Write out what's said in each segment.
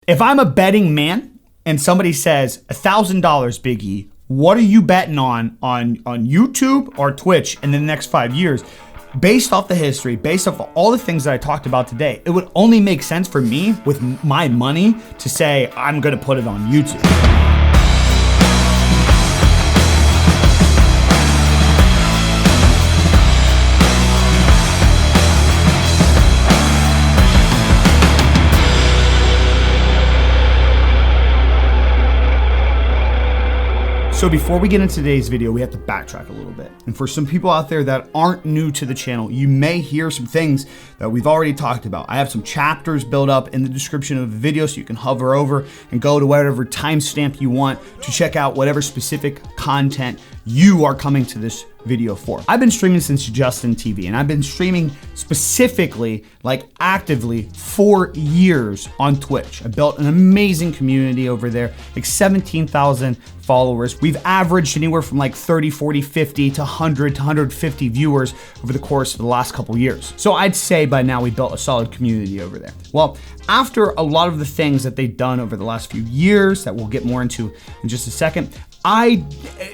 If I'm a betting man and somebody says $1,000, BigE, what are you betting on YouTube or Twitch in the next 5 years? Based off the history, based off all the things that I talked about today, it would only make sense for me with my money to say I'm gonna put it on YouTube. So before we get into today's video, we have to backtrack a little bit. And for some people out there that aren't new to the channel, you may hear some things that we've already talked about. I have some chapters built up in the description of the video so you can hover over and go to whatever timestamp you want to check out whatever specific content you are coming to this video for. I've been streaming since Justin TV, and I've been streaming specifically, like actively, for years on Twitch. I built an amazing community over there, like 17,000 followers. We've averaged anywhere from like 30, 40, 50 to 100 to 150 viewers over the course of the last couple years. So I'd say by now we built a solid community over there. Well, after a lot of the things that they've done over the last few years that we'll get more into in just a second, I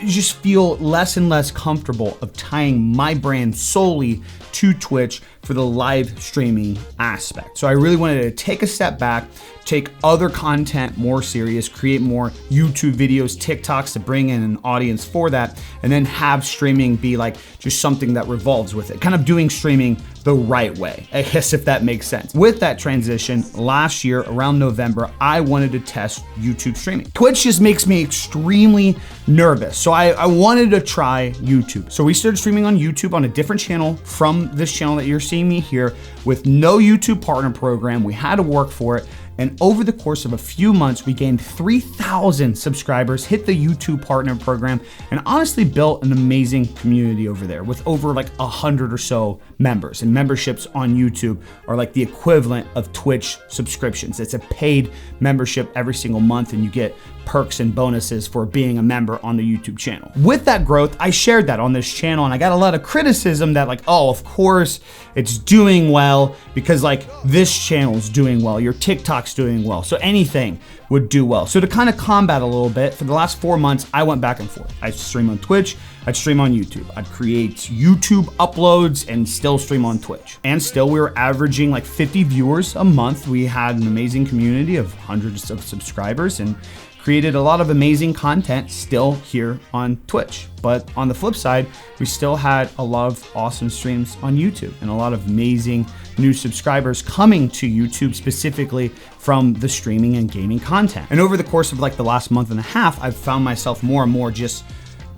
just feel less and less comfortable of tying my brand solely to Twitch for the live streaming aspect. So I really wanted to take a step back, take other content more serious, create more YouTube videos, TikToks to bring in an audience for that, and then have streaming be like just something that revolves with it. Kind of doing streaming the right way, I guess, if that makes sense. With that transition, last year around November, I wanted to test YouTube streaming. Twitch just makes me extremely nervous. So I wanted to try YouTube. So we started streaming on YouTube on a different channel from this channel that you're seeing me here with no YouTube partner program. We had to work for it. And over the course of a few months, we gained 3,000 subscribers, hit the YouTube partner program, and honestly built an amazing community over there with over like 100 or so members. And memberships on YouTube are like the equivalent of Twitch subscriptions. It's a paid membership every single month, and you get perks and bonuses for being a member on the YouTube channel. With that growth, I shared that on this channel, and I got a lot of criticism that like, oh, of course it's doing well because like this channel is doing well, your TikTok's doing well, so anything would do well. So to kind of combat a little bit, for the last 4 months, I went back and forth. I'd stream on Twitch, I'd stream on YouTube. I'd create YouTube uploads and still stream on Twitch. And still we were averaging like 50 viewers a month. We had an amazing community of hundreds of subscribers and created a lot of amazing content still here on Twitch. But on the flip side, we still had a lot of awesome streams on YouTube and a lot of amazing new subscribers coming to YouTube specifically from the streaming and gaming content. And over the course of like the last month and a half, I've found myself more and more just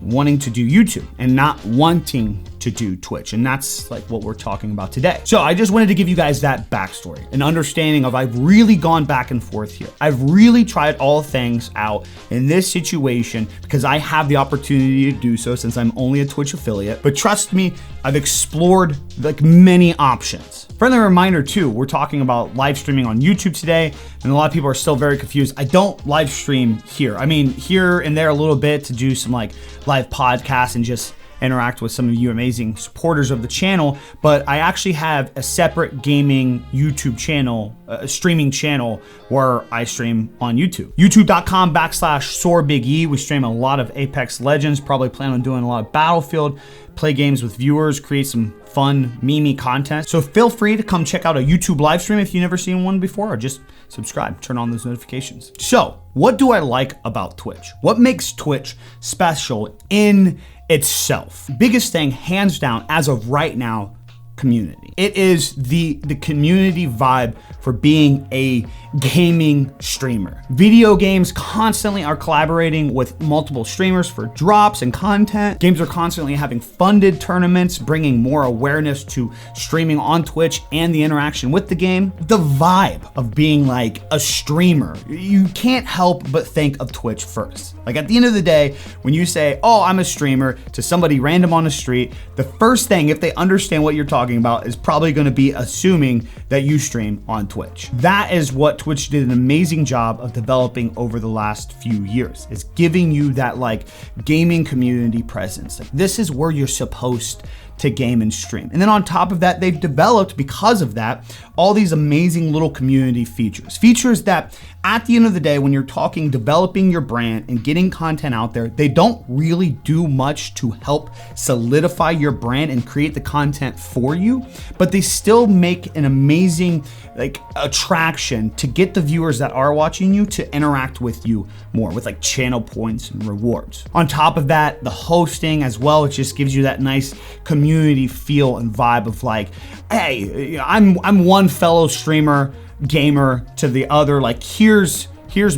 wanting to do YouTube and not wanting to do Twitch. And that's like what we're talking about today. So I just wanted to give you guys that backstory, an understanding of I've really gone back and forth here. I've really tried all things out in this situation because I have the opportunity to do so since I'm only a Twitch affiliate. But trust me, I've explored like many options. Friendly reminder too, we're talking about live streaming on YouTube today, and a lot of people are still very confused. I don't live stream here. I mean, here and there a little bit to do some like live podcasts and just interact with some of you amazing supporters of the channel, but I actually have a separate gaming YouTube channel, a streaming channel where I stream on YouTube. YouTube.com/SoarBigE. We stream a lot of Apex Legends, probably plan on doing a lot of Battlefield, play games with viewers, create some fun, meme content. So feel free to come check out a YouTube live stream if you've never seen one before, or just subscribe, turn on those notifications. So what do I like about Twitch? What makes Twitch special in itself? Biggest thing, hands down, as of right now, community. It is the community vibe for being a gaming streamer. Video games constantly are collaborating with multiple streamers for drops and content. Games are constantly having funded tournaments, bringing more awareness to streaming on Twitch and the interaction with the game. The vibe of being like a streamer, you can't help but think of Twitch first. Like at the end of the day, when you say, oh, I'm a streamer to somebody random on the street, the first thing, if they understand what you're talking about, is probably going to be assuming that you stream on Twitch. That is what Twitch did an amazing job of developing over the last few years, is giving you that like gaming community presence. Like this is where you're supposed to game and stream. And then on top of that, they've developed, because of that, all these amazing little community features. Features that at the end of the day, when you're talking developing your brand and getting content out there, they don't really do much to help solidify your brand and create the content for you, but they still make an amazing attraction to get the viewers that are watching you to interact with you more with like channel points and rewards. On top of that, the hosting as well, it just gives you that nice community feel and vibe of like, hey, I'm one fellow streamer, gamer to the other, like here's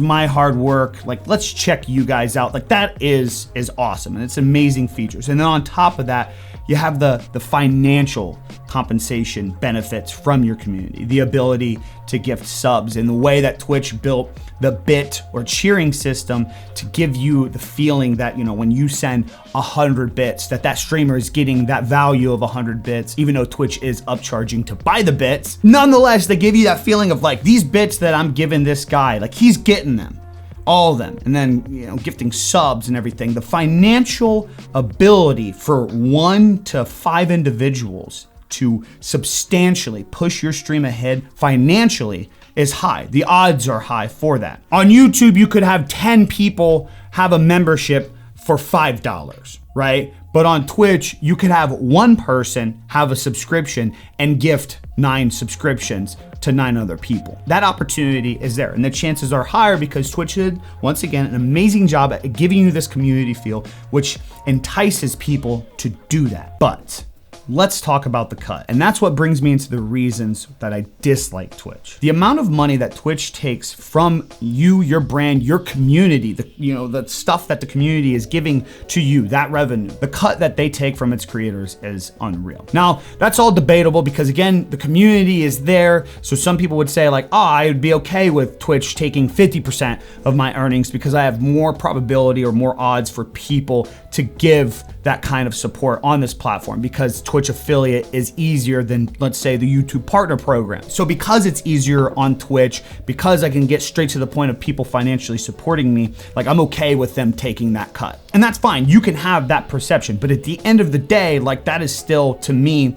my hard work, like let's check you guys out. Like that is awesome, and it's amazing features. And then on top of that, you have the financial compensation benefits from your community, the ability to gift subs, and the way that Twitch built the bit or cheering system to give you the feeling that, you know, when you send 100 bits, that streamer is getting that value of 100 bits, even though Twitch is upcharging to buy the bits. Nonetheless, they give you that feeling of like, these bits that I'm giving this guy, like he's getting them, all of them. And then, you know, gifting subs and everything. The financial ability for 1 to 5 individuals to substantially push your stream ahead financially is high. The odds are high for that. On YouTube, you could have 10 people have a membership for $5, right? But on Twitch, you could have one person have a subscription and gift 9 subscriptions to 9 other people. That opportunity is there, and the chances are higher because Twitch did, once again, an amazing job at giving you this community feel, which entices people to do that. But let's talk about the cut. And that's what brings me into the reasons that I dislike Twitch. The amount of money that Twitch takes from you, your brand, your community, the stuff that the community is giving to you, that revenue, the cut that they take from its creators is unreal. Now, that's all debatable because again, the community is there. So some people would say like, I would be okay with Twitch taking 50% of my earnings because I have more probability or more odds for people to give that kind of support on this platform because Twitch affiliate is easier than, let's say, the YouTube partner program. So because it's easier on Twitch, because I can get straight to the point of people financially supporting me, like I'm okay with them taking that cut. And that's fine, you can have that perception, but at the end of the day, like that is still, to me,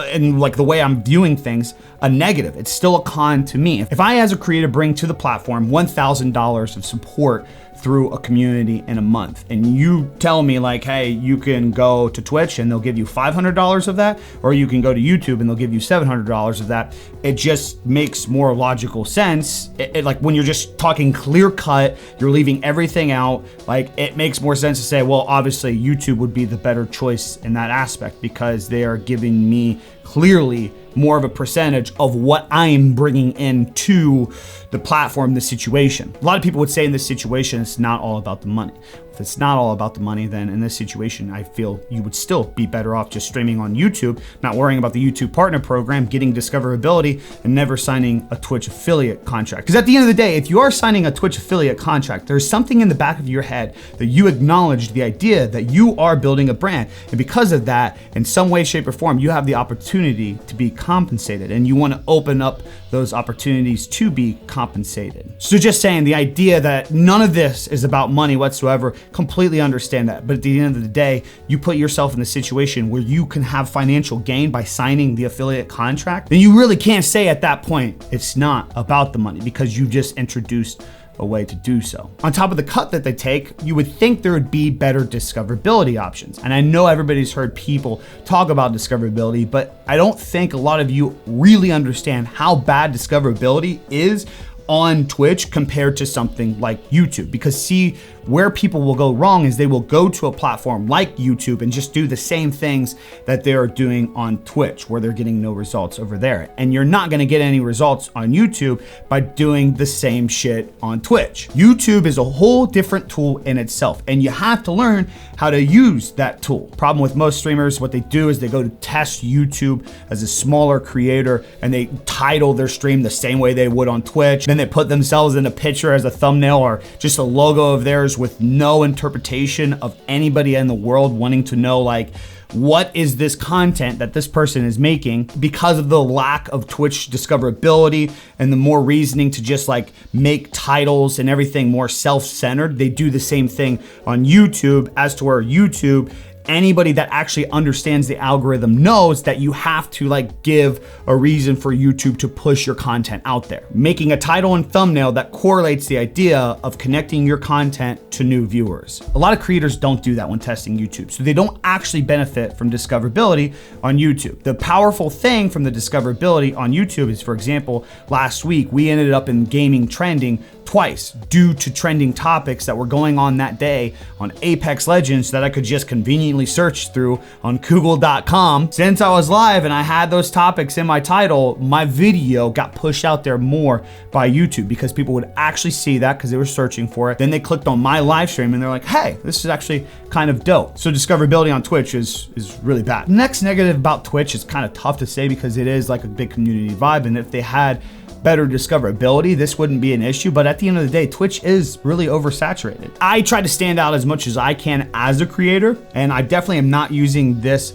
and like the way I'm viewing things, a negative. It's still a con to me. If I as a creator bring to the platform $1,000 of support through a community in a month, and you tell me like, hey, you can go to Twitch and they'll give you $500 of that, or you can go to YouTube and they'll give you $700 of that, it just makes more logical sense. Like when you're just talking clear cut, you're leaving everything out, like it makes more sense to say, well, obviously YouTube would be the better choice in that aspect because they are giving me clearly more of a percentage of what I'm bringing into the platform, the situation. A lot of people would say in this situation, it's not all about the money. If it's not all about the money, then in this situation, I feel you would still be better off just streaming on YouTube, not worrying about the YouTube partner program, getting discoverability, and never signing a Twitch affiliate contract. Because at the end of the day, if you are signing a Twitch affiliate contract, there's something in the back of your head that you acknowledge the idea that you are building a brand. And because of that, in some way, shape, or form, you have the opportunity to be compensated, and you want to open up those opportunities to be compensated. So just saying, the idea that none of this is about money whatsoever, completely understand that. But at the end of the day, you put yourself in a situation where you can have financial gain by signing the affiliate contract, then you really can't say at that point it's not about the money because you just introduced a way to do so. On top of the cut that they take, you would think there would be better discoverability options. And I know everybody's heard people talk about discoverability, but I don't think a lot of you really understand how bad discoverability is on Twitch compared to something like YouTube. Because see, where people will go wrong is they will go to a platform like YouTube and just do the same things that they're doing on Twitch, where they're getting no results over there. And you're not gonna get any results on YouTube by doing the same shit on Twitch. YouTube is a whole different tool in itself, and you have to learn how to use that tool. Problem with most streamers, what they do is they go to test YouTube as a smaller creator, and they title their stream the same way they would on Twitch. Then they put themselves in a picture as a thumbnail or just a logo of theirs with no interpretation of anybody in the world wanting to know like, what is this content that this person is making? Because of the lack of Twitch discoverability and the more reasoning to just like make titles and everything more self-centered, they do the same thing on YouTube, as to where YouTube anybody that actually understands the algorithm knows that you have to like give a reason for YouTube to push your content out there. Making a title and thumbnail that correlates the idea of connecting your content to new viewers. A lot of creators don't do that when testing YouTube, so they don't actually benefit from discoverability on YouTube. The powerful thing from the discoverability on YouTube is, for example, last week we ended up in gaming trending twice due to trending topics that were going on that day on Apex Legends that I could just conveniently search through on google.com. Since I was live and I had those topics in my title, my video got pushed out there more by YouTube because people would actually see that because they were searching for it. Then they clicked on my live stream and they're like, hey, this is actually kind of dope. So discoverability on Twitch is really bad. Next negative about Twitch is kind of tough to say because it is like a big community vibe, and if they had better discoverability, this wouldn't be an issue. But at the end of the day, Twitch is really oversaturated. I try to stand out as much as I can as a creator, and I definitely am not using this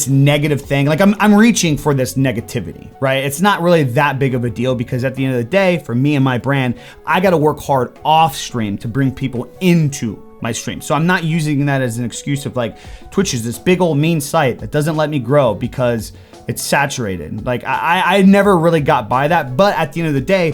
negative thing. Like I'm reaching for this negativity, right? It's not really that big of a deal because at the end of the day, for me and my brand, I got to work hard off stream to bring people into my stream. So I'm not using that as an excuse of like, Twitch is this big old mean site that doesn't let me grow because it's saturated. Like I never really got by that. But at the end of the day,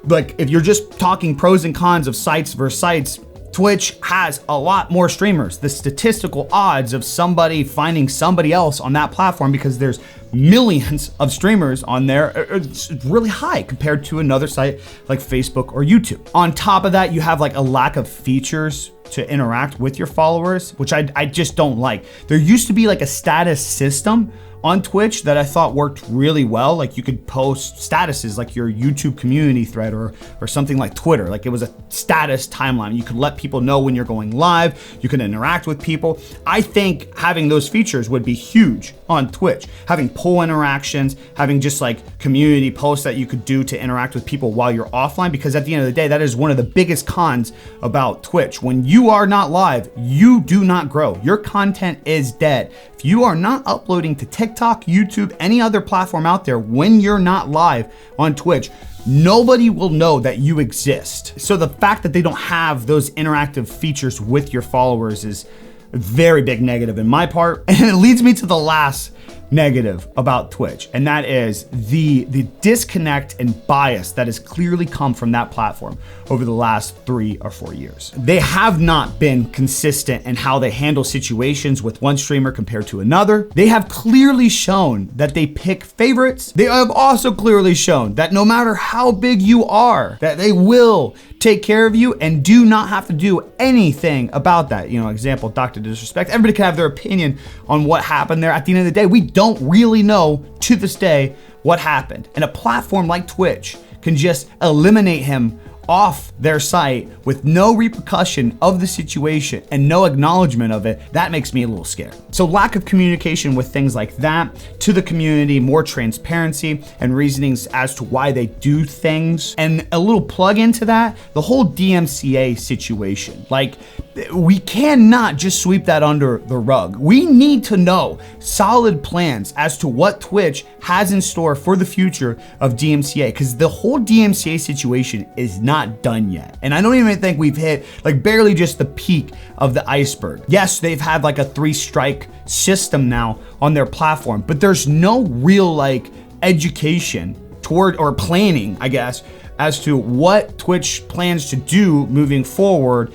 like if you're just talking pros and cons of sites versus sites, Twitch has a lot more streamers. The statistical odds of somebody finding somebody else on that platform, because there's millions of streamers on there, it's really high compared to another site like Facebook or YouTube. On top of that, you have like a lack of features to interact with your followers, which I just don't like. There used to be like a status system on Twitch that I thought worked really well. Like you could post statuses like your YouTube community thread or something like Twitter. Like it was a status timeline. You could let people know when you're going live. You can interact with people. I think having those features would be huge on Twitch. Having poll interactions, having just like community posts that you could do to interact with people while you're offline, because at the end of the day, that is one of the biggest cons about Twitch. When you are not live, you do not grow. Your content is dead. If you are not uploading to TikTok, YouTube, any other platform out there, when you're not live on Twitch, nobody will know that you exist. So the fact that they don't have those interactive features with your followers is a very big negative in my part. And it leads me to the last negative about Twitch, and that is the disconnect and bias that has clearly come from that platform over the last 3 or 4 years. They have not been consistent in how they handle situations with one streamer compared to another. They have clearly shown that they pick favorites. They have also clearly shown that no matter how big you are, that they will take care of you and do not have to do anything about that. You know, example, Dr. Disrespect. Everybody can have their opinion on what happened there. At the end of the day, we don't really know to this day what happened. And a platform like Twitch can just eliminate him off their site with no repercussion of the situation and no acknowledgement of it. That makes me a little scared. So lack of communication with things like that to the community, more transparency and reasonings as to why they do things, and a little plug into that, the whole DMCA situation. Like, we cannot just sweep that under the rug. We need to know solid plans as to what Twitch has in store for the future of DMCA, because the whole DMCA situation is not done yet. And I don't even think we've hit like barely just the peak of the iceberg. Yes, they've had like a 3-strike system now on their platform, but there's no real like education toward or planning, I guess, as to what Twitch plans to do moving forward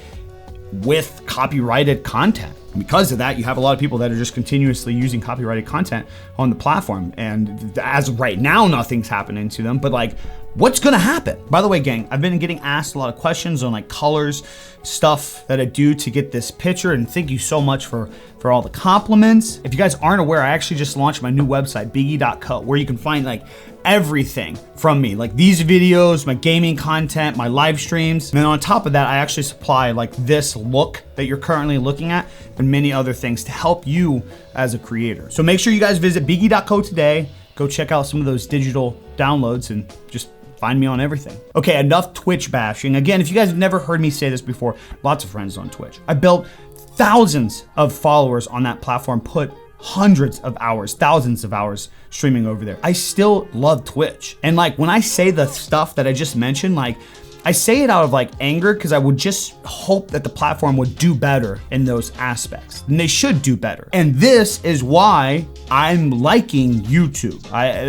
with copyrighted content. And because of that, you have a lot of people that are just continuously using copyrighted content on the platform. And as of right now, nothing's happening to them, but like, what's gonna happen? By the way, gang, I've been getting asked a lot of questions on like colors, stuff that I do to get this picture, and thank you so much for all the compliments. If you guys aren't aware, I actually just launched my new website, BigE.co, where you can find like everything from me, like these videos, my gaming content, my live streams. And then on top of that, I actually supply like this look that you're currently looking at and many other things to help you as a creator. So make sure you guys visit BigE.co today. Go check out some of those digital downloads and just find me on everything. Okay, enough Twitch bashing. Again, if you guys have never heard me say this before, lots of friends on Twitch. I built thousands of followers on that platform, put hundreds of hours, thousands of hours streaming over there. I still love Twitch. And like when I say the stuff that I just mentioned, like I say it out of like anger because I would just hope that the platform would do better in those aspects. And they should do better. And this is why I'm liking YouTube.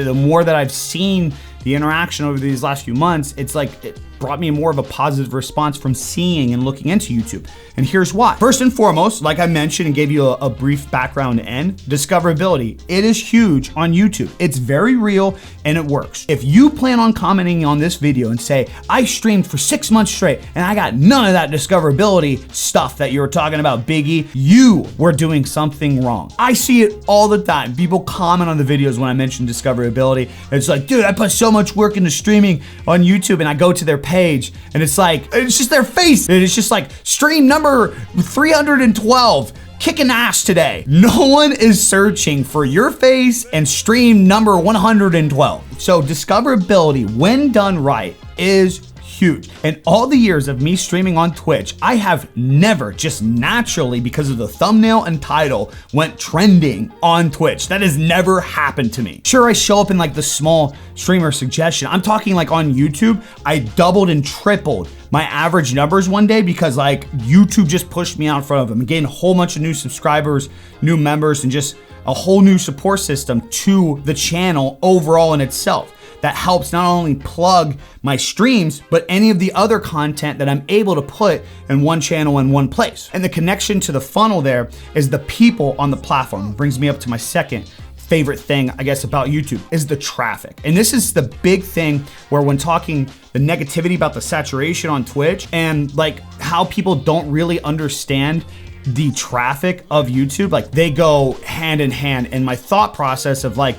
The more that I've seen the interaction over these last few months, it's like it brought me more of a positive response from seeing and looking into YouTube. And here's why. First and foremost, like I mentioned and gave you a brief background and discoverability. It is huge on YouTube. It's very real and it works. If you plan on commenting on this video and say, I streamed for 6 months straight and I got none of that discoverability stuff that you were talking about, BigE, you were doing something wrong. I see it all the time. People comment on the videos when I mention discoverability. It's like, dude, I put so much work into streaming on YouTube, and I go to their page and it's like, it's just their face. And it's just like stream number 312. Kicking ass today. No one is searching for your face and stream number 112. So discoverability, when done right, is huge. In all the years of me streaming on Twitch, I have never just naturally, because of the thumbnail and title, went trending on Twitch. That has never happened to me. Sure, I show up in like the small streamer suggestion. I'm talking like on YouTube, I doubled and tripled my average numbers one day because like YouTube just pushed me out in front of them and gained a whole bunch of new subscribers, new members, and just a whole new support system to the channel overall in itself. That helps not only plug my streams, but any of the other content that I'm able to put in one channel in one place. And the connection to the funnel there is the people on the platform. It brings me up to my second favorite thing, I guess, about YouTube is the traffic. And this is the big thing where when talking the negativity about the saturation on Twitch and like how people don't really understand the traffic of YouTube, like they go hand in hand. And my thought process of like,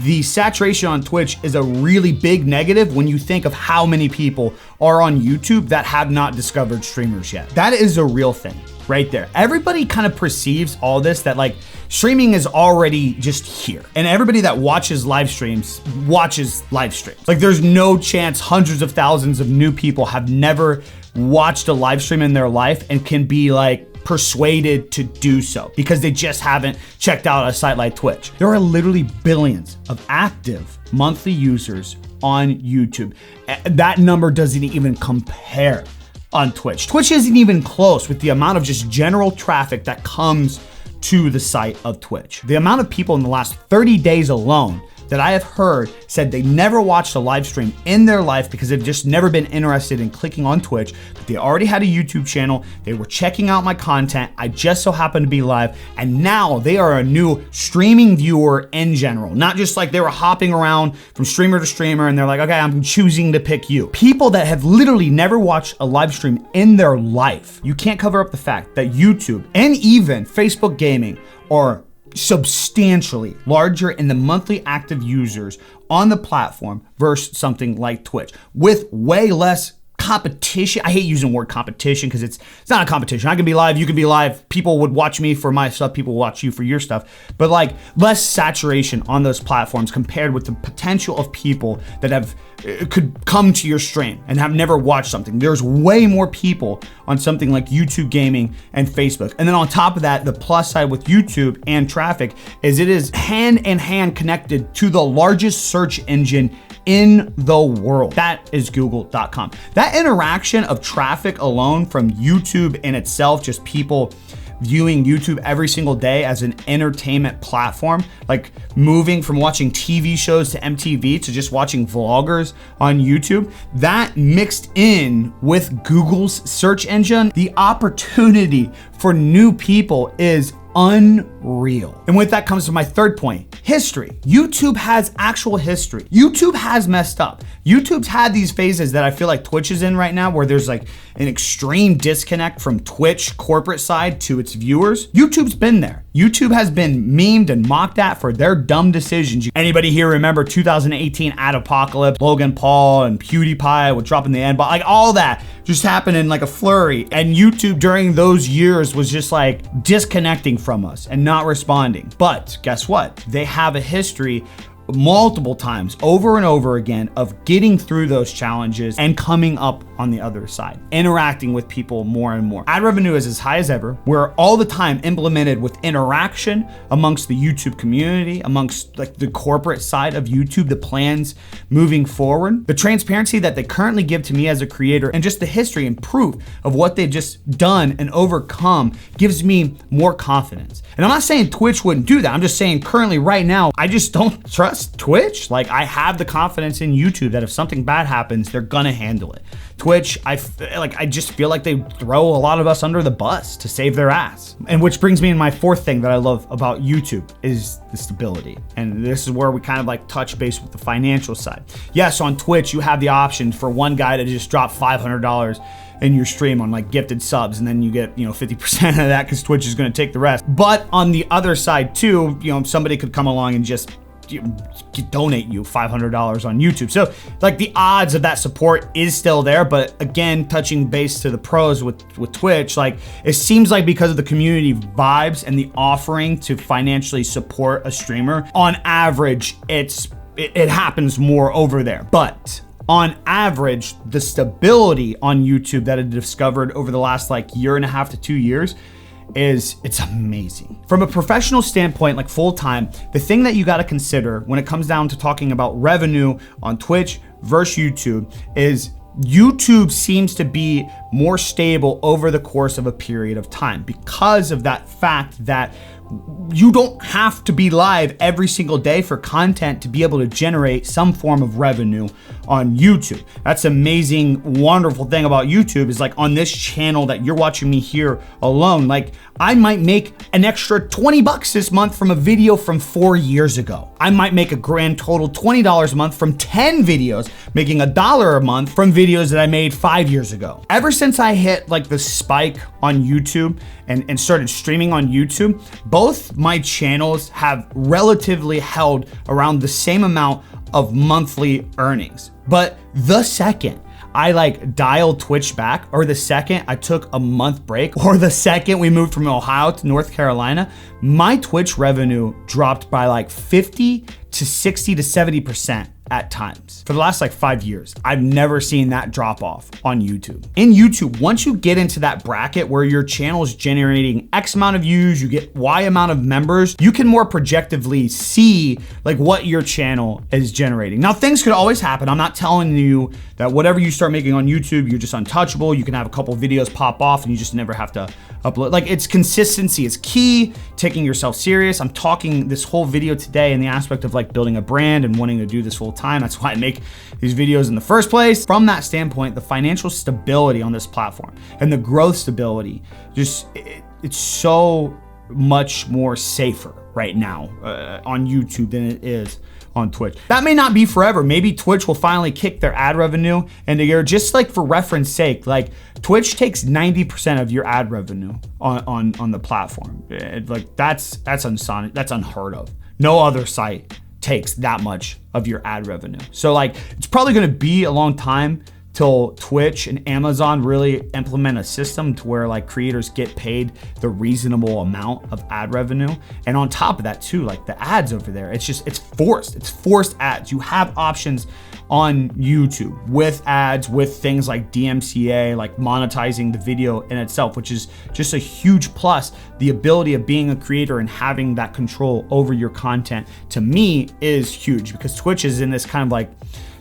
the saturation on Twitch is a really big negative when you think of how many people are on YouTube that have not discovered streamers yet. That is a real thing right there. Everybody kind of perceives all this, that like streaming is already just here. And everybody that watches live streams watches live streams. Like there's no chance hundreds of thousands of new people have never watched a live stream in their life and can be like persuaded to do so because they just haven't checked out a site like Twitch. There are literally billions of active monthly users on YouTube. That number doesn't even compare on Twitch. Twitch isn't even close with the amount of just general traffic that comes to the site of Twitch. The amount of people in the last 30 days alone that I have heard said they never watched a live stream in their life because they've just never been interested in clicking on Twitch, but they already had a YouTube channel, they were checking out my content, I just so happened to be live, and now they are a new streaming viewer in general. Not just like they were hopping around from streamer to streamer and they're like, okay, I'm choosing to pick you. People that have literally never watched a live stream in their life. You can't cover up the fact that YouTube and even Facebook gaming are substantially larger in the monthly active users on the platform versus something like Twitch with way less competition. I hate using the word competition because it's not a competition. I can be live, you can be live. People would watch me for my stuff, people watch you for your stuff. But like less saturation on those platforms compared with the potential of people that could come to your stream and have never watched something. There's way more people on something like YouTube gaming and Facebook. And then on top of that, the plus side with YouTube and traffic is it is hand in hand connected to the largest search engine in the world. That is google.com. That interaction of traffic alone from YouTube in itself, just people viewing YouTube every single day as an entertainment platform, like moving from watching TV shows to MTV to just watching vloggers on YouTube, that mixed in with Google's search engine, the opportunity for new people is unreal. And with that comes to my third point, history. YouTube has actual history. YouTube has messed up. YouTube's had these phases that I feel like Twitch is in right now where there's like an extreme disconnect from Twitch corporate side to its viewers. YouTube's been there. YouTube has been memed and mocked at for their dumb decisions. Anybody here remember 2018 Adpocalypse, Logan Paul and PewDiePie with dropping the N-bomb, like all that just happened in like a flurry. And YouTube during those years was just like disconnecting from us and not responding. But guess what? They have a history multiple times over and over again of getting through those challenges and coming up on the other side, interacting with people more and more. Ad revenue is as high as ever. We're all the time implemented with interaction amongst the YouTube community, amongst like the corporate side of YouTube, the plans moving forward, the transparency that they currently give to me as a creator, and just the history and proof of what they've just done and overcome gives me more confidence. And I'm not saying Twitch wouldn't do that. I'm just saying currently right now, I just don't trust Twitch. Like I have the confidence in YouTube that if something bad happens, they're gonna handle it. Twitch, I just feel like they throw a lot of us under the bus to save their ass. And which brings me in my fourth thing that I love about YouTube is the stability. And this is where we kind of like touch base with the financial side. Yes, on Twitch, you have the option for one guy to just drop $500 in your stream on like gifted subs, and then you get 50% of that because Twitch is going to take the rest. But on the other side too, somebody could come along and just donate you $500 on YouTube. So like the odds of that support is still there, but again, touching base to the pros with Twitch, like it seems like because of the community vibes and the offering to financially support a streamer, on average, it happens more over there. But on average, the stability on YouTube that I discovered over the last like year and a half to 2 years it's amazing. From a professional standpoint, like full time, the thing that you got to consider when it comes down to talking about revenue on Twitch versus YouTube is YouTube seems to be more stable over the course of a period of time because of that fact that you don't have to be live every single day for content to be able to generate some form of revenue on YouTube. That's amazing, wonderful thing about YouTube is like on this channel that you're watching me here alone, like I might make an extra $20 this month from a video from 4 years ago. I might make a grand total $20 a month from 10 videos, making $1 a month from videos that I made 5 years ago. Ever since I hit like the spike on YouTube and started streaming on YouTube, both my channels have relatively held around the same amount of monthly earnings. But the second I like dialed Twitch back, or the second I took a month break, or the second we moved from Ohio to North Carolina, my Twitch revenue dropped by like 50 to 60 to 70% at times. For the last like 5 years, I've never seen that drop off on YouTube. In YouTube, once you get into that bracket where your channel is generating X amount of views, you get Y amount of members, you can more projectively see like what your channel is generating. Now, things could always happen. I'm not telling you that whatever you start making on YouTube, you're just untouchable. You can have a couple videos pop off and you just never have to upload. Like it's consistency is key, taking yourself serious. I'm talking this whole video today in the aspect of like building a brand and wanting to do this full time. That's why I make these videos in the first place. From that standpoint, the financial stability on this platform and the growth stability, just it's so much more safer right now on YouTube than it is on Twitch. That may not be forever. Maybe Twitch will finally kick their ad revenue into gear. Just like for reference sake, like Twitch takes 90% of your ad revenue on the platform. Like that's unheard of. No other site takes that much of your ad revenue. So like it's probably gonna be a long time till Twitch and Amazon really implement a system to where like creators get paid the reasonable amount of ad revenue. And on top of that too, like the ads over there, it's forced ads. You have options on YouTube with ads, with things like DMCA, like monetizing the video in itself, which is just a huge plus. The ability of being a creator and having that control over your content, to me, is huge, because Twitch is in this kind of like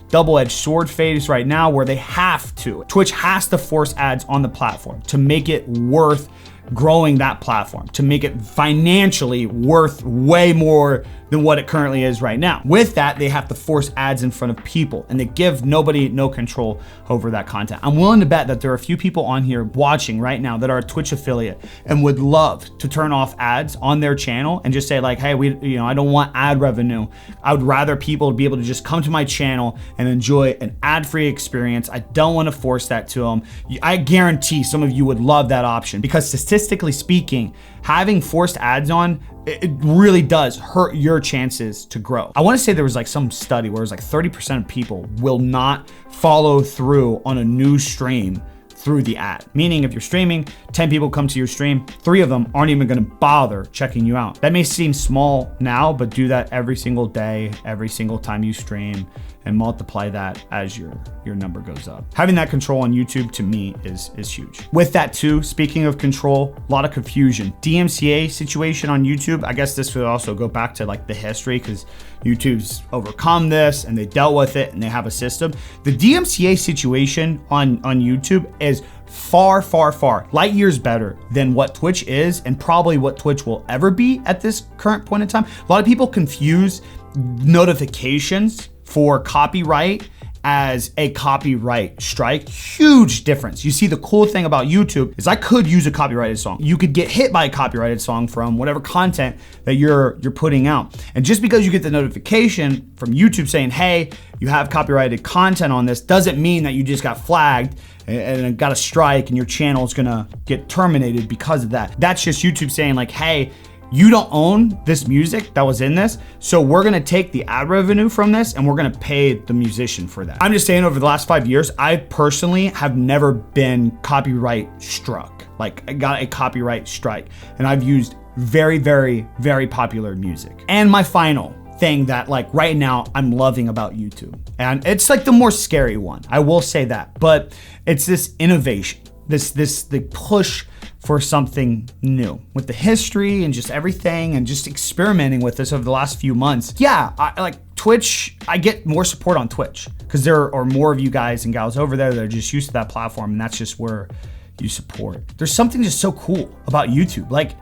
double-edged sword phase right now where Twitch has to force ads on the platform to make it worth growing that platform, to make it financially worth way more than what it currently is right now. With that, they have to force ads in front of people, and they give nobody no control over that content. I'm willing to bet that there are a few people on here watching right now that are a Twitch affiliate and would love to turn off ads on their channel and just say like, hey, I don't want ad revenue. I would rather people be able to just come to my channel and enjoy an ad-free experience. I don't want to force that to them. I guarantee some of you would love that option, because statistically speaking, having forced ads on, it really does hurt your chances to grow. I want to say there was like some study where it was like 30% of people will not follow through on a new stream through the ad. Meaning if you're streaming, 10 people come to your stream, 3 of them aren't even gonna bother checking you out. That may seem small now, but do that every single day, every single time you stream, and multiply that as your number goes up. Having that control on YouTube to me is huge. With that too, speaking of control, a lot of confusion. DMCA situation on YouTube, I guess this would also go back to like the history because YouTube's overcome this and they dealt with it and they have a system. The DMCA situation on YouTube is far, far, far light years better than what Twitch is and probably what Twitch will ever be at this current point in time. A lot of people confuse notifications for copyright as a copyright strike. Huge difference. You see, the cool thing about YouTube is I could use a copyrighted song. You could get hit by a copyrighted song from whatever content that you're putting out. And just because you get the notification from YouTube saying, hey, you have copyrighted content on this, doesn't mean that you just got flagged and got a strike and your channel is gonna get terminated because of that. That's just YouTube saying like, hey, you don't own this music that was in this, so we're gonna take the ad revenue from this and we're gonna pay the musician for that. I'm just saying, over the last 5 years, I personally have never been copyright struck. Like, I got a copyright strike, and I've used very, very, very popular music. And my final thing that like right now I'm loving about YouTube, and it's like the more scary one, I will say that, but it's this innovation, the push for something new with the history and just everything and just experimenting with this over the last few months. Yeah, I like Twitch. I get more support on Twitch because there are more of you guys and gals over there that are just used to that platform, and that's just where you support. There's something just so cool about YouTube. Like,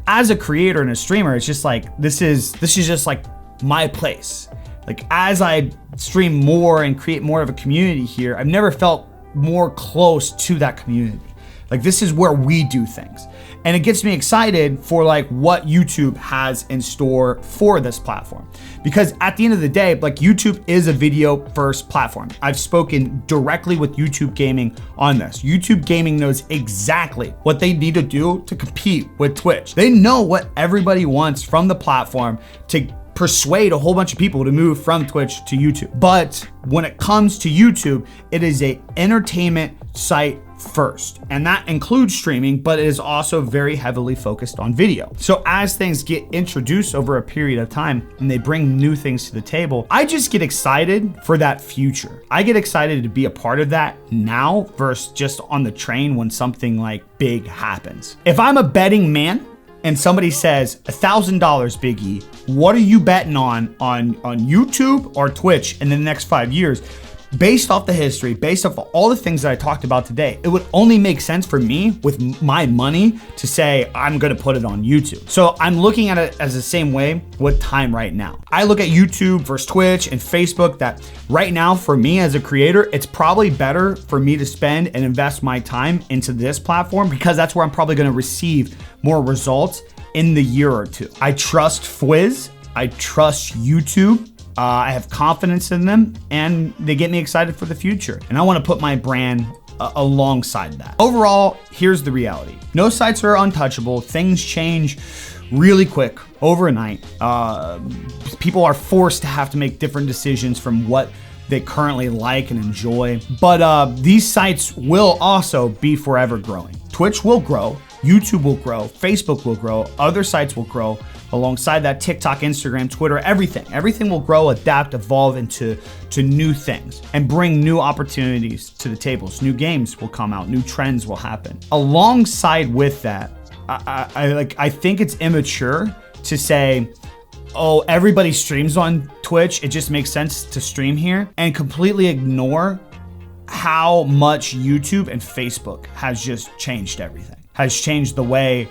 as a creator and a streamer, it's just like, this is just like my place. Like, as I stream more and create more of a community here, I've never felt more close to that community. Like, this is where we do things. And it gets me excited for like what YouTube has in store for this platform. Because at the end of the day, like, YouTube is a video first platform. I've spoken directly with YouTube Gaming on this. YouTube Gaming knows exactly what they need to do to compete with Twitch. They know what everybody wants from the platform to persuade a whole bunch of people to move from Twitch to YouTube. But when it comes to YouTube, it is an entertainment site first, and that includes streaming, but it is also very heavily focused on video. So as things get introduced over a period of time and they bring new things to the table, I just get excited for that future. I get excited to be a part of that now versus just on the train when something like big happens. If I'm a betting man and somebody says $1,000, BigE, what are you betting on YouTube or Twitch in the next 5 years? Based off the history, based off all the things that I talked about today, it would only make sense for me with my money to say I'm gonna put it on YouTube. So I'm looking at it as the same way with time right now. I look at YouTube versus Twitch and Facebook, that right now for me as a creator, it's probably better for me to spend and invest my time into this platform because that's where I'm probably gonna receive more results in the year or two. I trust Fwiz, I trust YouTube. I have confidence in them, and they get me excited for the future. And I want to put my brand alongside that. Overall, here's the reality. No sites are untouchable. Things change really quick overnight. People are forced to have to make different decisions from what they currently like and enjoy. But these sites will also be forever growing. Twitch will grow, YouTube will grow, Facebook will grow, other sites will grow. Alongside that, TikTok, Instagram, Twitter, everything will grow, adapt, evolve into new things and bring new opportunities to the tables. New games will come out, new trends will happen. Alongside with that, I think it's immature to say, oh, everybody streams on Twitch, it just makes sense to stream here, and completely ignore how much YouTube and Facebook has just changed everything. Has changed the way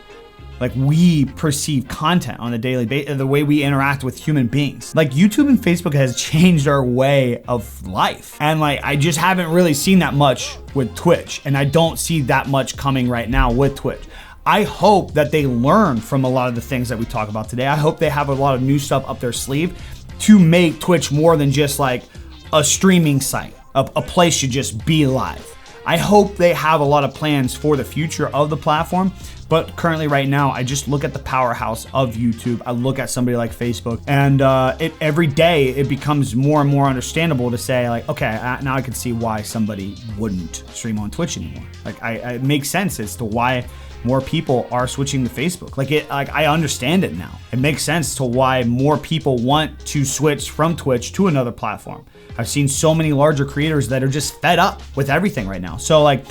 like we perceive content on a daily basis, the way we interact with human beings. Like, YouTube and Facebook has changed our way of life. And like, I just haven't really seen that much with Twitch, and I don't see that much coming right now with Twitch. I hope that they learn from a lot of the things that we talk about today. I hope they have a lot of new stuff up their sleeve to make Twitch more than just like a streaming site, a place to just be live. I hope they have a lot of plans for the future of the platform, But currently right now, I just look at the powerhouse of YouTube. I look at somebody like Facebook, and every day it becomes more and more understandable to say like, okay, now I can see why somebody wouldn't stream on Twitch anymore. Like it makes sense as to why more people are switching to Facebook. Like I understand it now. It makes sense to why more people want to switch from Twitch to another platform. I've seen so many larger creators that are just fed up with everything right now. So like,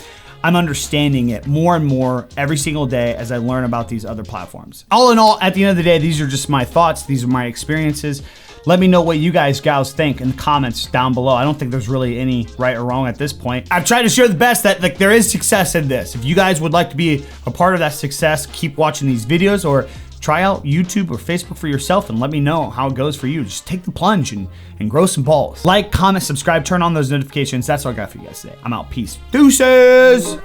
I'm understanding it more and more every single day as I learn about these other platforms. All in all, at the end of the day, these are just my thoughts. These are my experiences. Let me know what you guys think in the comments down below. I don't think there's really any right or wrong at this point. I've tried to share the best that like there is success in this. If you guys would like to be a part of that success, keep watching these videos or try out YouTube or Facebook for yourself and let me know how it goes for you. Just take the plunge and grow some balls. Like, comment, subscribe, turn on those notifications. That's all I got for you guys today. I'm out. Peace. Deuces!